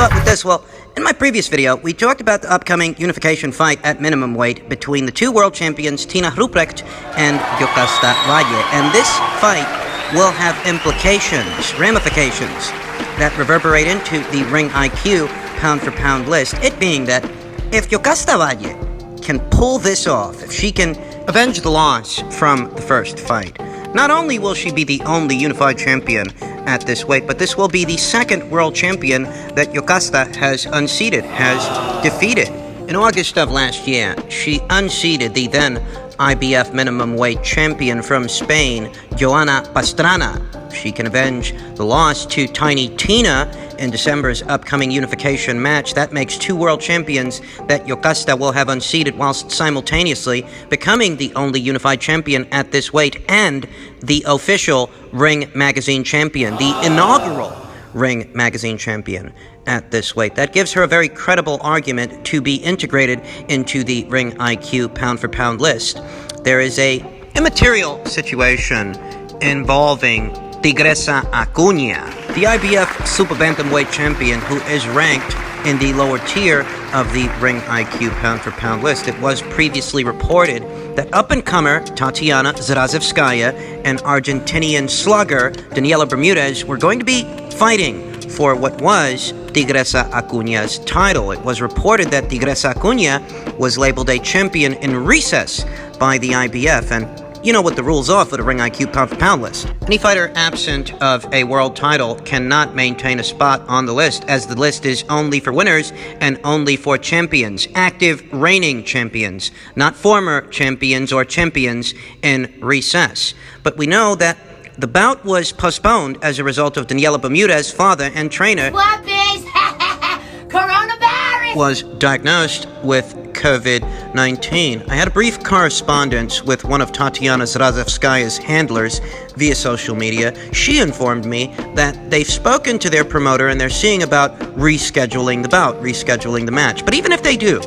start with this. Well, in my previous video, we talked about the upcoming unification fight at minimum weight between the two world champions, Tina Ruprecht and Jocasta Valle. And this fight will have ramifications that reverberate into the Ring IQ pound-for-pound list. It being that if Jocasta Valle can pull this off, if she can avenge the loss from the first fight, not only will she be the only unified champion at this weight, but this will be the second world champion that Jocasta has unseated, has defeated. In August of last year, she unseated the then IBF minimum weight champion from Spain, Joana Pastrana. She can avenge the loss to Tiny Tina in December's upcoming unification match. That makes two world champions that Jocasta will have unseated, whilst simultaneously becoming the only unified champion at this weight and the official Ring Magazine champion, the inaugural Ring Magazine champion at this weight. That gives her a very credible argument to be integrated into the Ring IQ pound-for-pound list. There is a immaterial situation involving Tigresa Acuña, the IBF super bantamweight champion who is ranked in the lower tier of the Ring IQ pound-for-pound list. It was previously reported that up-and-comer Tatiana Zrazevskaya and Argentinian slugger Daniela Bermudez were going to be fighting for what was Tigresa Acuña's title. It was reported that Tigresa Acuña was labeled a champion in recess by the IBF, and you know what the rules are for the Ring IQ pound-for-pound list. Any fighter absent of a world title cannot maintain a spot on the list, as the list is only for winners and only for champions, active reigning champions, not former champions or champions in recess. But we know that the bout was postponed as a result of Daniela Bermudez's father and trainer Coronavirus was diagnosed with COVID-19. I had a brief correspondence with one of Tatiana Zrazevskaya's handlers via social media. She informed me that they've spoken to their promoter and they're seeing about rescheduling the bout, rescheduling the match. But even if they do,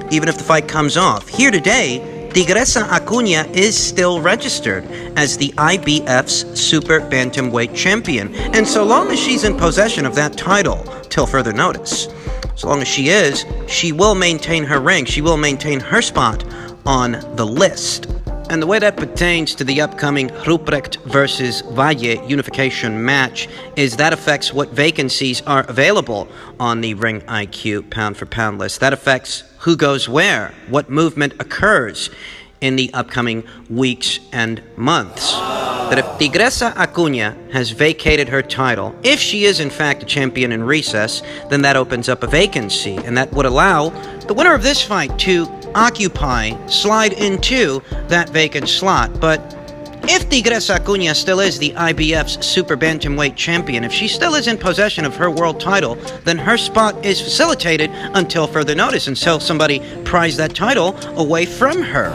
even if the fight comes off, here today, Tigresa Acuña is still registered as the IBF's super bantamweight champion. And so long as she's in possession of that title, till further notice, so long as she is, she will maintain her rank, she will maintain her spot on the list. And the way that pertains to the upcoming Ruprecht versus Valle unification match is that affects what vacancies are available on the Ring IQ pound-for-pound list. That affects who goes where, what movement occurs in the upcoming weeks and months. That if Tigresa Acuña has vacated her title, if she is in fact a champion in recess, then that opens up a vacancy, and that would allow the winner of this fight to slide into that vacant slot. But if Tigresa Acuña still is the IBF's super bantamweight champion, if she still is in possession of her world title, then her spot is facilitated until further notice, until somebody pries that title away from her.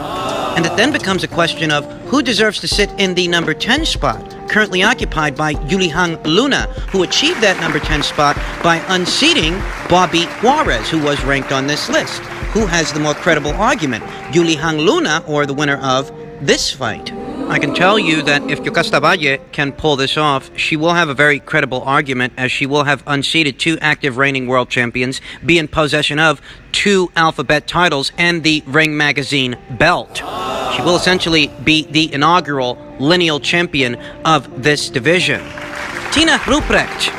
And it then becomes a question of who deserves to sit in the number 10 spot, currently occupied by Yulihang Luna, who achieved that number 10 spot by unseating Bobby Juarez, who was ranked on this list. Who has the more credible argument, Yulihang Luna or the winner of this fight? I can tell you that if Jocasta Valle can pull this off, she will have a very credible argument, as she will have unseated two active reigning world champions, be in possession of two alphabet titles and the Ring Magazine belt. She will essentially be the inaugural lineal champion of this division. Tina Ruprecht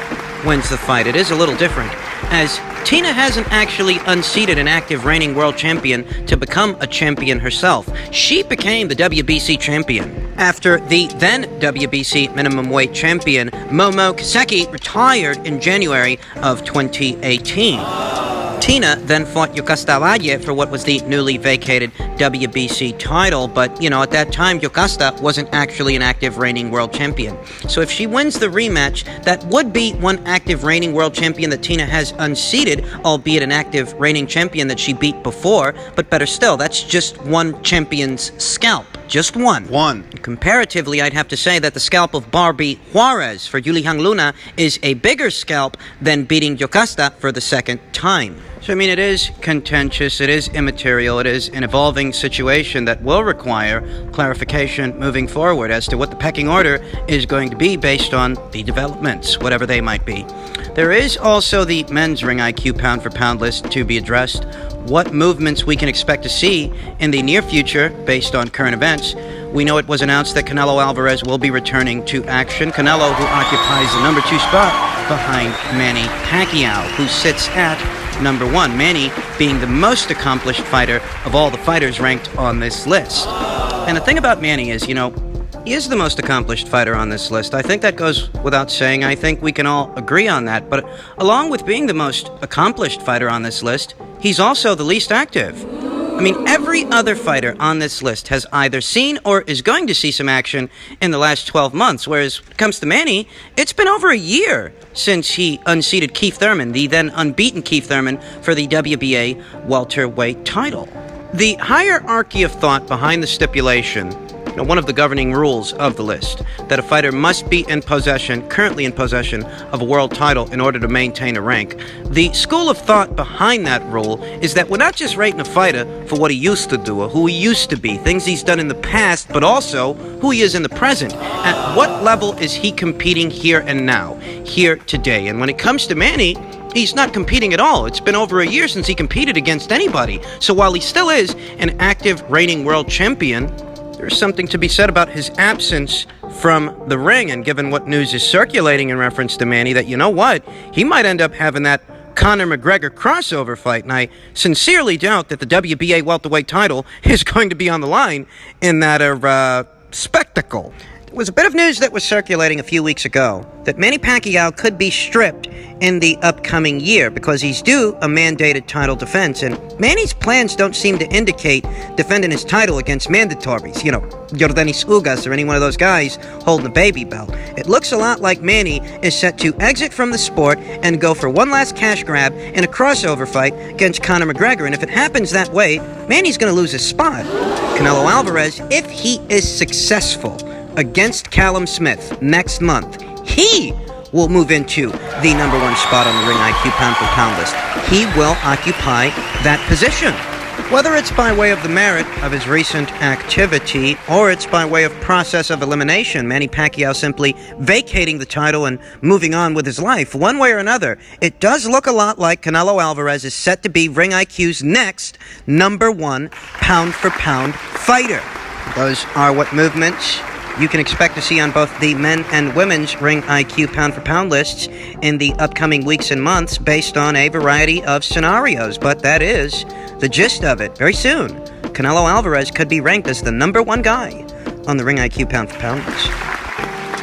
wins the fight. It is a little different, as Tina hasn't actually unseated an active reigning world champion to become a champion herself. She became the WBC champion after the then WBC minimum weight champion Momo Kaseki retired in January of 2018. Tina then fought Jocasta Valle for what was the newly vacated WBC title, but, at that time, Jocasta wasn't actually an active reigning world champion. So if she wins the rematch, that would be one active reigning world champion that Tina has unseated, albeit an active reigning champion that she beat before, but better still, that's just one champion's scalp. Just one. Comparatively, I'd have to say that the scalp of Barbie Juarez for Yulihang Luna is a bigger scalp than beating Jocasta for the second time. So, I mean, it is contentious, it is immaterial, it is an evolving situation that will require clarification moving forward as to what the pecking order is going to be based on the developments, whatever they might be. There is also the men's ring IQ pound for pound list to be addressed. What movements we can expect to see in the near future based on current events. We know it was announced that Canelo Alvarez will be returning to action. Canelo, who occupies the number 2 spot behind Manny Pacquiao, who sits at number 1. Manny being the most accomplished fighter of all the fighters ranked on this list. And the thing about Manny is, he is the most accomplished fighter on this list. I think that goes without saying. I think we can all agree on that. But along with being the most accomplished fighter on this list, he's also the least active. I mean, every other fighter on this list has either seen or is going to see some action in the last 12 months, whereas when it comes to Manny, it's been over a year since he unseated Keith Thurman, the then unbeaten Keith Thurman, for the WBA welterweight title. The hierarchy of thought behind the stipulation, one of the governing rules of the list, that a fighter must be currently in possession of a world title in order to maintain a rank. The school of thought behind that rule is that we're not just rating a fighter for what he used to do or who he used to be, things he's done in the past, but also who he is in the present. At what level is he competing here and now, here today? And when it comes to Manny, he's not competing at all. It's been over a year since he competed against anybody. So while he still is an active reigning world champion, there's something to be said about his absence from the ring, and given what news is circulating in reference to Manny, that he might end up having that Conor McGregor crossover fight, and I sincerely doubt that the WBA welterweight title is going to be on the line in that spectacle. There was a bit of news that was circulating a few weeks ago that Manny Pacquiao could be stripped in the upcoming year because he's due a mandated title defense, and Manny's plans don't seem to indicate defending his title against mandatories, Yordenis Ugas or any one of those guys holding the baby belt. It looks a lot like Manny is set to exit from the sport and go for one last cash grab in a crossover fight against Conor McGregor, and if it happens that way, Manny's going to lose his spot. Canelo Alvarez, if he is successful against Callum Smith next month, he will move into the number 1 spot on the Ring IQ pound for pound list. He will occupy that position. Whether it's by way of the merit of his recent activity or it's by way of process of elimination, Manny Pacquiao simply vacating the title and moving on with his life, one way or another, it does look a lot like Canelo Alvarez is set to be Ring IQ's next number 1 pound for pound fighter. Those are what movements you can expect to see on both the men and women's Ring IQ pound for pound lists in the upcoming weeks and months based on a variety of scenarios. But that is the gist of it. Very soon, Canelo Alvarez could be ranked as the number 1 guy on the Ring IQ pound for pound list.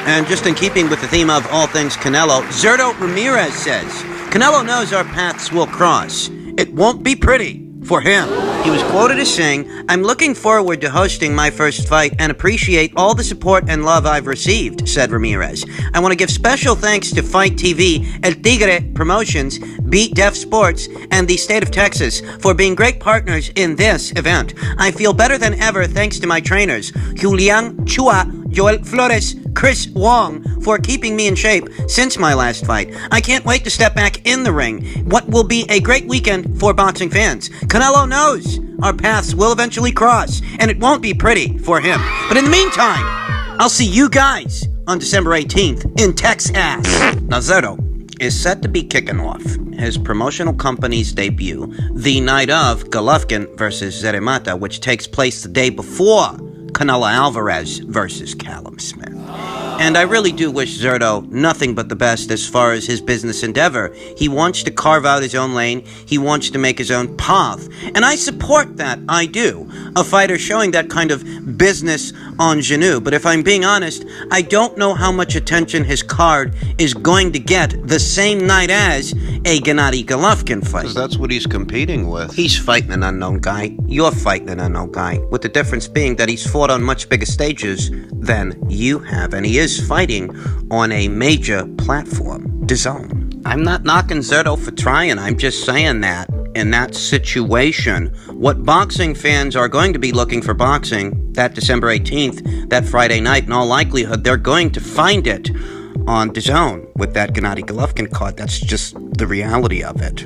And just in keeping with the theme of all things Canelo, Zurdo Ramirez says, Canelo knows our paths will cross. It won't be pretty for him. He was quoted as saying, I'm looking forward to hosting my first fight and appreciate all the support and love I've received, said Ramirez. I want to give special thanks to Fight TV, El Tigre Promotions, Beat Def Sports, and the state of Texas for being great partners in this event. I feel better than ever thanks to my trainers, Julian Chua, Joel Flores, Chris Wong, for keeping me in shape since my last fight. I can't wait to step back in the ring. What will be a great weekend for boxing fans. Canelo knows our paths will eventually cross, and it won't be pretty for him. But in the meantime, I'll see you guys on December 18th in Texas. Now, Zurdo is set to be kicking off his promotional company's debut the night of Golovkin versus Zeremata, which takes place the day before Canelo Alvarez versus Callum Smith. And I really do wish Zurdo nothing but the best as far as his business endeavor. He wants to carve out his own lane. He wants to make his own path. And I support that. I do. A fighter showing that kind of business ingenue. But if I'm being honest, I don't know how much attention his card is going to get the same night as a Gennady Golovkin fight. Because that's what he's competing with. He's fighting an unknown guy. You're fighting an unknown guy. With the difference being that he's fought on much bigger stages than you have. And he is fighting on a major platform, DAZN. I'm not knocking Zurdo for trying. I'm just saying that in that situation, what boxing fans are going to be looking for boxing that December 18th, that Friday night, in all likelihood, they're going to find it on DAZN with that Gennady Golovkin card. That's just the reality of it.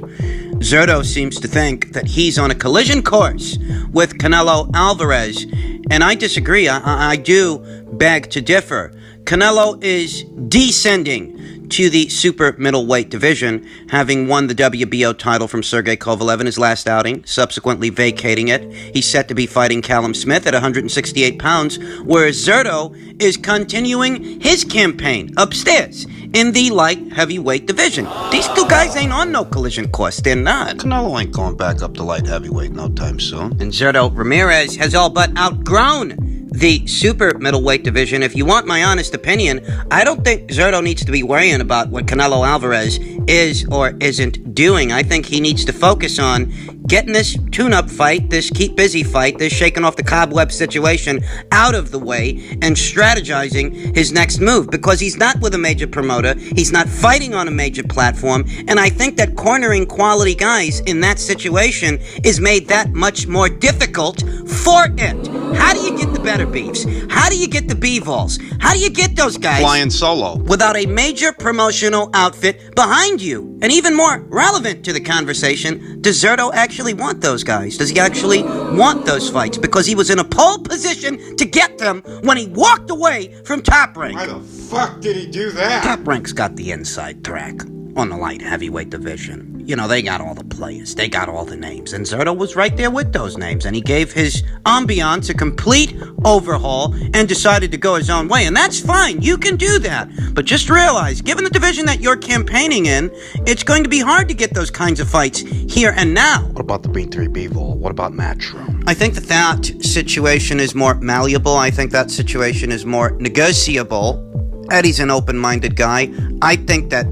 Zurdo seems to think that he's on a collision course with Canelo Alvarez, and I disagree. I do beg to differ. Canelo is descending to the super middleweight division, having won the WBO title from Sergey Kovalev in his last outing, subsequently vacating it. He's set to be fighting Callum Smith at 168 pounds, whereas Zurdo is continuing his campaign upstairs in the light heavyweight division. These two guys ain't on no collision course. They're not. Canelo ain't going back up to light heavyweight no time soon. And Zurdo Ramirez has all but outgrown the super middleweight division. If you want my honest opinion, I don't think Zurdo needs to be worrying about what Canelo Alvarez is or isn't doing. I think he needs to focus on getting this tune-up fight, this keep busy fight, this shaking off the cobweb situation out of the way and strategizing his next move, because he's not with a major promoter, he's not fighting on a major platform, and I think that cornering quality guys in that situation is made that much more difficult for it. How do you get the better beefs? How do you get the B-Vols? How do you get those guys Flying solo. without a major promotional outfit behind you? And even more relevant to the conversation, does Zurdo actually want those guys? Does he actually want those fights? Because he was in a pole position to get them when he walked away from Top Rank. Why the fuck did he do that? Top Rank's got the inside track on the light heavyweight division. You know, they got all the players. They got all the names. And Zurdo was right there with those names. And he gave his ambiance a complete overhaul and decided to go his own way. And that's fine. You can do that. But just realize, given the division that you're campaigning in, it's going to be hard to get those kinds of fights here and now. What about the B3 Vol? What about Matchroom? I think that situation is more malleable. I think that situation is more negotiable. Eddie's an open-minded guy. I think that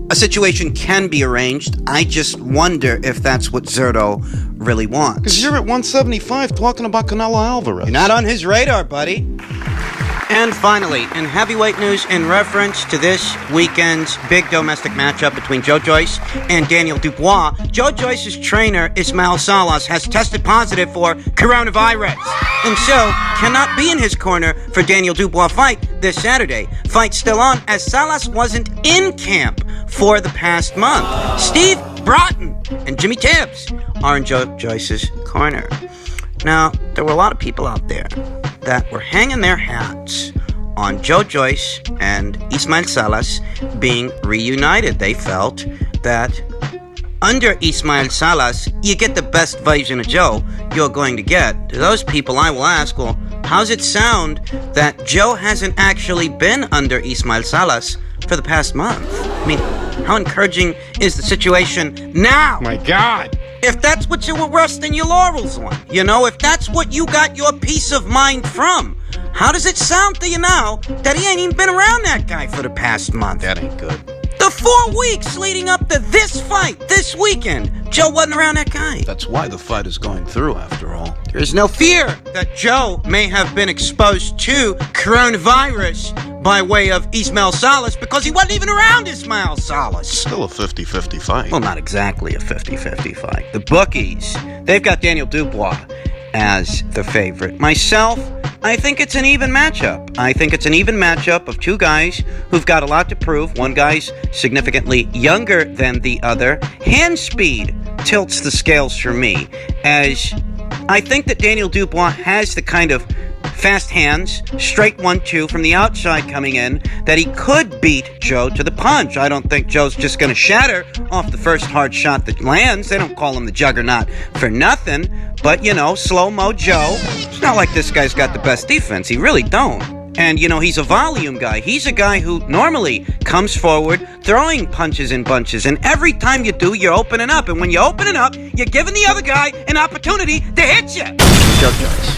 a situation can be arranged. I just wonder if that's what Zurdo really wants. Because you're at 175 talking about Canelo Alvarez. You're not on his radar, buddy. And finally, in heavyweight news, in reference to this weekend's big domestic matchup between Joyce and Daniel Dubois, Joyce's trainer, Ismail Salas, has tested positive for coronavirus, and so cannot be in his corner for Daniel Dubois' fight this Saturday. Fight still on, as Salas wasn't in camp for the past month. Steve Broughton and Jimmy Tibbs are in Joyce's corner. Now, there were a lot of people out there that were hanging their hats on Joyce and Ismail Salas being reunited. They felt that under Ismail Salas, you get the best version of Joe you're going to get. To those people, I will ask, well, how's it sound that Joe hasn't actually been under Ismail Salas for the past month? I mean, how encouraging is the situation now? My God! If that's what you were resting your laurels on, you know, if that's what you got your peace of mind from, how does it sound to you now that he ain't even been around that guy for the past month? That ain't good. The 4 weeks leading up to this fight, this weekend, Joe wasn't around that guy. That's why the fight is going through, after all. There's no fear that Joe may have been exposed to coronavirus by way of Ismail Salas, because he wasn't even around Ismail Salas. Still a 50-50 fight. Well, not exactly a 50-50 fight. The bookies, they've got Daniel Dubois as the favorite. Myself, I think it's an even matchup. I think it's an even matchup of two guys who've got a lot to prove. One guy's significantly younger than the other. Hand speed tilts the scales for me, as I think that Daniel Dubois has the kind of fast hands, straight 1-2 from the outside coming in, that he could beat Joe to the punch. I don't think Joe's just going to shatter off the first hard shot that lands. They don't call him the Juggernaut for nothing. But, you know, slow-mo Joe, it's not like this guy's got the best defense. He really don't. And, you know, he's a volume guy. He's a guy who normally comes forward throwing punches and bunches. And every time you do, you're opening up. And when you're opening up, you're giving the other guy an opportunity to hit you. Joyce,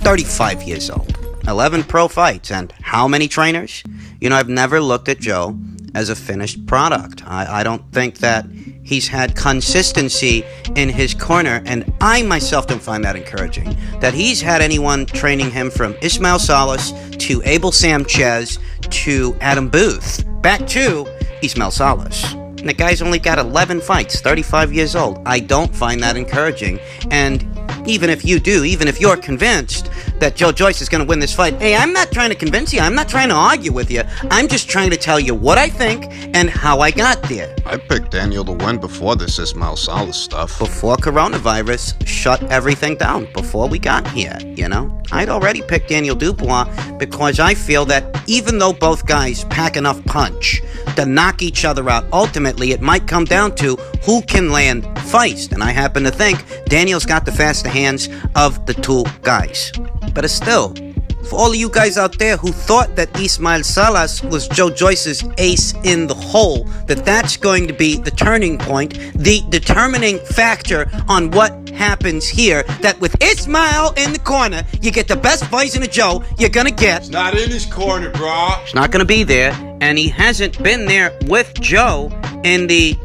35 years old, 11 pro fights, and how many trainers? You know, I've never looked at Joe as a finished product. I don't think that he's had consistency in his corner, and I myself don't find that encouraging. That he's had anyone training him from Ismail Salas to Abel Sanchez to Adam Booth, back to Ismail Salas. And the guy's only got 11 fights, 35 years old. I don't find that encouraging. And even if you do, even if you're convinced that Joe Joyce is going to win this fight, hey, I'm not trying to convince you. I'm not trying to argue with you. I'm just trying to tell you what I think and how I got there. I picked Daniel to win before this Ismael Salas stuff. Before coronavirus shut everything down, before we got here, you know? I'd already picked Daniel Dubois because I feel that even though both guys pack enough punch to knock each other out, ultimately it might come down to who can land feist. And I happen to think Daniel's got the faster hands of the two guys. But it's still, for all of you guys out there who thought that Ismael Salas was Joe Joyce's ace in the hole, that's going to be the turning point, the determining factor on what happens here, that with Ismael in the corner, you get the best version of Joe you're gonna get. It's not in his corner, bro. He's not gonna be there, and he hasn't been there with Joe in the,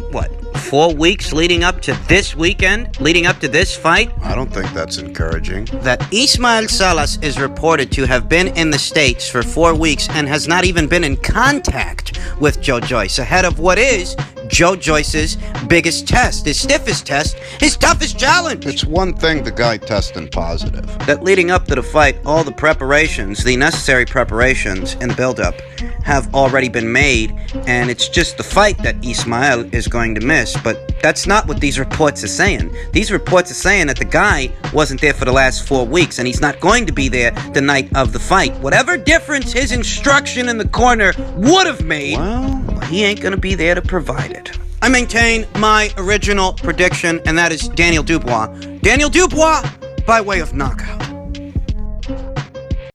4 weeks leading up to this weekend, leading up to this fight. I don't think that's encouraging. That Ismael Salas is reported to have been in the States for 4 weeks and has not even been in contact with Joe Joyce, ahead of what is Joe Joyce's biggest test, his stiffest test, his toughest challenge. It's one thing the guy testing positive. That leading up to the fight, all the preparations, the necessary preparations and build-up have already been made, and it's just the fight that Ismael is going to miss. But that's not what these reports are saying. These reports are saying that the guy wasn't there for the last 4 weeks, and he's not going to be there the night of the fight. Whatever difference his instruction in the corner would have made, Well, he ain't gonna be there to provide it. I maintain my original prediction, and that is Daniel Dubois. Daniel Dubois by way of knockout.